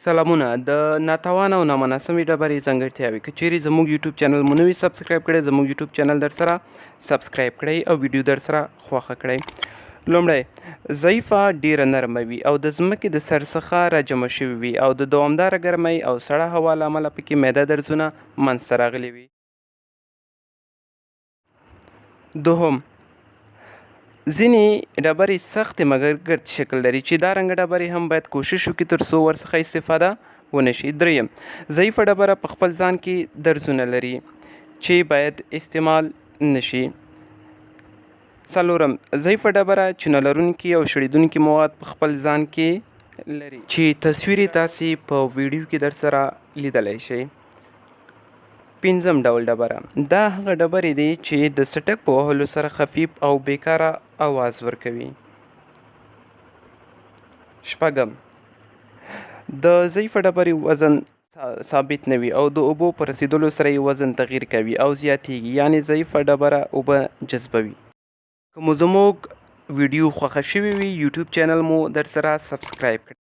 سلامونه د ناتوانه او نامناسبې ډبرې ځانګړتیاوې که چیرې زموږ یوټیوب چینل مو نه وي سبسکرایب کړی زموږ یوټیوب چینل در سره سبسکرایب کړئ او ویډیو در سره خوښه کړئ. لومړی ضعیفه ډیره نرمه وي او د ځمکې د سر څخه راجمع شوې وي او د دوامداره ګرمۍ او سړه هوا له امله پکې میده درزونه منځته راغلي وي. دوهم، ځینې ډبرې سختې مګر ګرد شکل لري چې دا رنګه ډبرې هم باید کوشش وکړي تر څو ورڅخه استفاده ونه شي. دریم، ضعیفه ډبره په خپل ځان کې درزونه لري چې باید استعمال نشي. څلورم، ضعیفه ډبره چونه لرونکي او شړیدونکي مواد په خپل ځان کې لري چې تصویر یې تاسې په ویډیو کې در سره لیدلی شئ. پنځم ډول ډبره، دا هغه ډبرې دي چې د څټک په وهلو سره خفیف او بیکاره اواز ورکوي. شپږم، د ضعیفه ډبرې وزن ثابت نه وي او د اوبو په رسیدلو سره یې وزن تغییر کوي او زیاتیږي، یعنې ضعیفه ډبره اوبه جذبوي. که مو زموږ ویډیو خوښه شوې وي یوټیوب چینل مو در سره سبسکرایب کړئ.